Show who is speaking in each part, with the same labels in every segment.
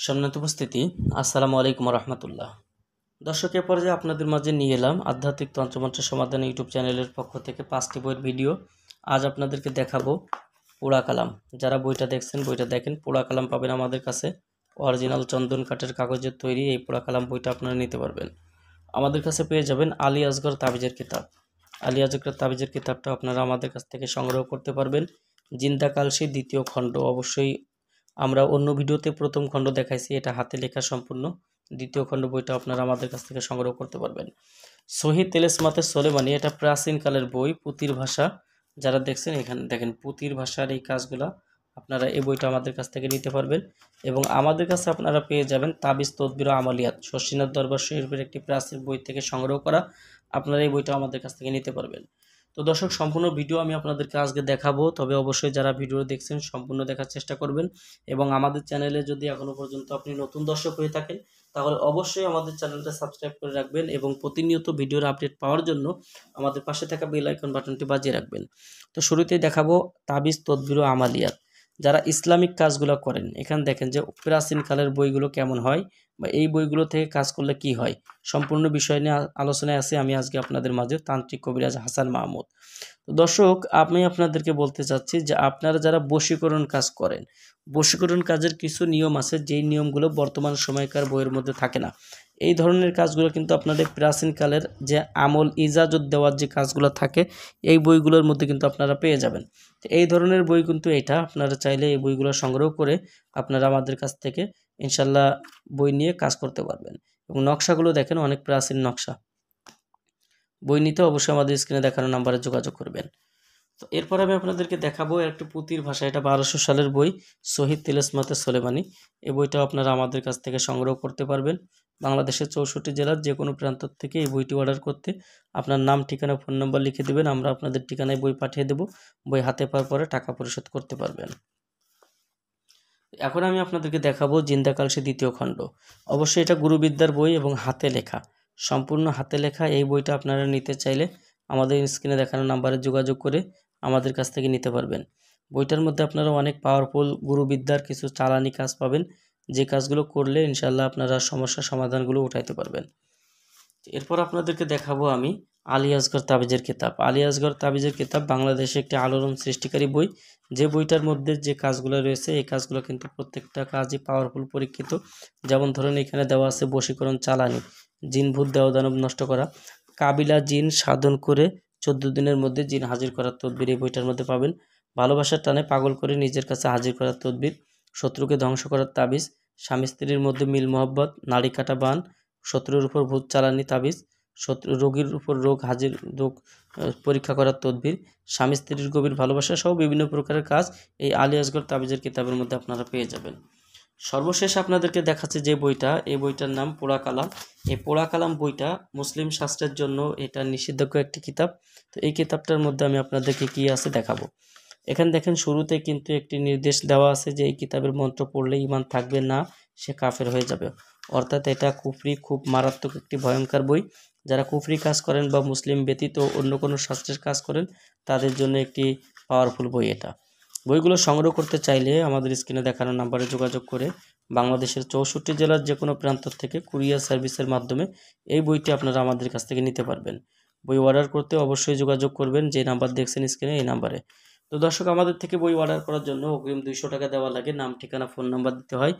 Speaker 1: সম্মানিত উপস্থিতি, আসসালামু আলাইকুম রহমতুল্লাহ। দর্শকের পর্যায়ে আপনাদের মাঝে নিয়ে এলাম আধ্যাত্মিক তন্ত্রমন্ত্র সমাধান ইউটিউব চ্যানেলের পক্ষ থেকে 5টি বইয়ের ভিডিও। আজ আপনাদেরকে দেখাবো পোড়া কালাম। যারা বইটা দেখছেন বইটা দেখেন। পোড়া কালাম পাবেন আমাদের কাছে, অরিজিনাল চন্দন কাঠের কাগজের তৈরি এই পোড়া কালাম বইটা আপনারা নিতে পারবেন। আমাদের কাছে পেয়ে যাবেন আলী আসগর তাবিজের কিতাব। আলী আসগর তাবিজের কিতাবটা আপনারা আমাদের কাছ থেকে সংগ্রহ করতে পারবেন। জিন্দা কালসি দ্বিতীয় খণ্ড, অবশ্যই আমরা অন্য ভিডিওতে প্রথম খণ্ড দেখাইছি, এটা হাতে লেখা সম্পূর্ণ। দ্বিতীয় খণ্ড বইটা আপনারা আমাদের কাছ থেকে সংগ্রহ করতে পারবেন। সহিহ তেলেসমাতে সোলেমানি, এটা প্রাচীনকালের বই, পুঁতির ভাষা। যারা দেখছেন এখানে দেখেন পুঁতির ভাষার এই কাজগুলা আপনারা এই বইটা আমাদের কাছ থেকে নিতে পারবেন। এবং আমাদের কাছে আপনারা পেয়ে যাবেন তাবিজ তদবির আমালিয়াত, শশীনাথ দরবার শরীফের একটি প্রাচীন বই থেকে সংগ্রহ করা। আপনারা এই বইটা আমাদের কাছ থেকে নিতে পারবেন। তো দর্শক, সম্পূর্ণ ভিডিও আমি আপনাদেরকে আজকে দেখাবো, তবে অবশ্যই যারা ভিডিও দেখছেন সম্পূর্ণ দেখার চেষ্টা করবেন। এবং আমাদের চ্যানেলে যদি এখনও পর্যন্ত আপনি নতুন দর্শক হয়ে থাকেন তাহলে অবশ্যই আমাদের চ্যানেলটা সাবস্ক্রাইব করে রাখবেন এবং প্রতিনিয়ত ভিডিওর আপডেট পাওয়ার জন্য আমাদের পাশে থাকা বেল আইকন বাটনটি বাজিয়ে রাখবেন। তো শুরুতেই দেখাবো তাবিজ তদবির আমালিয়াত। যারা ইসলামিক কাজগুলো করেন, এখানে দেখেন যে প্রাচীনকালের বইগুলো কেমন হয় বা এই বইগুলো থেকে কাজ করলে কি হয়, সম্পূর্ণ বিষয় নিয়ে আলোচনায় আছে আমি আজকে আপনাদের মাঝে, তান্ত্রিক কবিরাজ হাসান মাহমুদ। তো দর্শক, আমি আপনাদেরকে বলতে চাচ্ছি যে আপনারা যারা বশীকরণ কাজ করেন, বশীকরণ কাজের কিছু নিয়ম আছে, যেই নিয়মগুলো বর্তমান সময়কার বইয়ের মধ্যে থাকে না। এই ধরনের কাজগুলো কিন্তু আপনাদের প্রাচীনকালের যে আমল ইজাজত দেওয়ার যে কাজগুলো থাকে এই বইগুলোর মধ্যে কিন্তু আপনারা পেয়ে যাবেন। তো এই ধরনের বই কিন্তু এটা আপনারা চাইলে এই বইগুলো সংগ্রহ করে আপনারা আমাদের কাছ থেকে ইনশাল্লাহ বই নিয়ে কাজ করতে পারবেন। এবং নকশাগুলো দেখেন, অনেক প্রাচীন নকশা। বই নিতে অবশ্যই আমাদের স্ক্রিনে দেখানো নাম্বারে যোগাযোগ করবেন। তো এরপর আমি আপনাদেরকে দেখাবো একটি পুঁতির ভাষা, এটা 1200 সালের বই, সহিহ তিলেসমাতে সোলেমানি। এই বইটাও আপনারা আমাদের কাছ থেকে সংগ্রহ করতে পারবেন। বাংলাদেশের 64 জেলার যে কোনো প্রান্ত থেকে এই বইটি অর্ডার করতে আপনার নাম, ঠিকানা, ফোন নম্বর লিখে দেবেন, আমরা আপনাদের ঠিকানায় বই পাঠিয়ে দেব। বই হাতে পাওয়ার পরে টাকা পরিশোধ করতে পারবেন। এখন আমি আপনাদেরকে দেখাবো জিন্দা কালসি দ্বিতীয় খণ্ড। অবশ্যই এটা গুরুবিদ্যার বই এবং হাতে লেখা, সম্পূর্ণ হাতে লেখা। এই বইটা আপনারা নিতে চাইলে আমাদের স্ক্রিনে দেখানো নাম্বারে যোগাযোগ করে আমাদের কাছ থেকে নিতে পারবেন। বইটার মধ্যে আপনারা অনেক পাওয়ারফুল গুরুবিদ্যার কিছু চালানি কাজ পাবেন, যে কাজগুলো করলে ইনশাল্লাহ আপনারা সমস্যার সমাধানগুলো উঠাইতে পারবেন। এরপর আপনাদেরকে দেখাবো আমি আলী আসগর তাবিজের কিতাব। আলী আসগর তাবিজের কিতাব বাংলাদেশে একটি আলোড়ন সৃষ্টিকারী বই। যে বইটার মধ্যে যে কাজগুলো রয়েছে এই কাজগুলো কিন্তু প্রত্যেকটা কাজই পাওয়ারফুল, পরীক্ষিত। যেমন ধরুন এখানে দেওয়া আছে বশীকরণ চালানি, জিন ভূত দেহ দানব নষ্ট করা, কাবিলা জিন সাধন করে 14 দিনের মধ্যে জিন হাজির করার তদবির এই বইটার মধ্যে পাবেন। ভালোবাসার টানে পাগল করে নিজের কাছে হাজির করার তদবির, শত্রুকে ধ্বংস করার তাবিজ, স্বামী স্ত্রীর মধ্যে মিল মহব্বত, নাড়ি কাটা বান, শত্রুর উপর ভূত চালানি তাবিজ, শত্রু রোগীর উপর রোগ পরীক্ষা করার তদবির, স্বামী স্ত্রীর গভীর ভালোবাসা সহ বিভিন্ন প্রকারের কাজ এই আলী আসগর তাবিজের কিতাবের মধ্যে আপনারা পেয়ে যাবেন। সর্বশেষ আপনাদেরকে দেখাচ্ছে যে বইটা, এই বইটার নাম পোড়া কালাম। এই পোড়া কালাম বইটা মুসলিম শাস্ত্রের জন্য এটা নিষিদ্ধ একটি কিতাব। তো এই কিতাবটার মধ্যে আমি আপনাদেরকে কি আছে দেখাবো। এখানে দেখেন শুরুতে কিন্তু একটি নির্দেশ দেওয়া আছে যে এই কিতাবের মন্ত্র পড়লে ঈমান থাকবে না, সে কাফের হয়ে যাবে। অর্থাৎ এটা কুফরি, খুব মারাত্মক একটি ভয়ঙ্কর বই। যারা কুফরি কাজ করেন বা মুসলিম ব্যতীত অন্য কোনো শাস্ত্রের কাজ করেন তাদের জন্য একটি পাওয়ারফুল বই এটা। বইগুলো সংগ্রহ করতে চাইলে আমাদের স্ক্রিনে দেখানো নাম্বারে যোগাযোগ করে বাংলাদেশের 64 জেলার যে কোনো প্রান্ত থেকে কুরিয়ার সার্ভিসের মাধ্যমে এই বইটি আপনারা আমাদের কাছ থেকে নিতে পারবেন। বই অর্ডার করতে অবশ্যই যোগাযোগ করবেন যে নাম্বার দেখছেন স্ক্রিনে, এই নাম্বারে। তো দর্শক, আমাদের থেকে বই অর্ডার করার জন্য অগ্রিম 200 টাকা দেওয়া লাগে, নাম, ঠিকানা, ফোন নাম্বার দিতে হয়।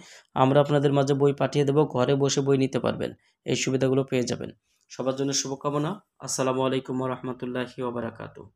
Speaker 1: আমরা আপনাদের মাঝে বই পাঠিয়ে দেব, ঘরে বসে বই নিতে পারবেন, এই সুবিধাগুলো পেয়ে যাবেন। সবার জন্য শুভকামনা। আসসালামু আলাইকুম ওয়া রাহমাতুল্লাহি ওয়া বারাকাতুহু।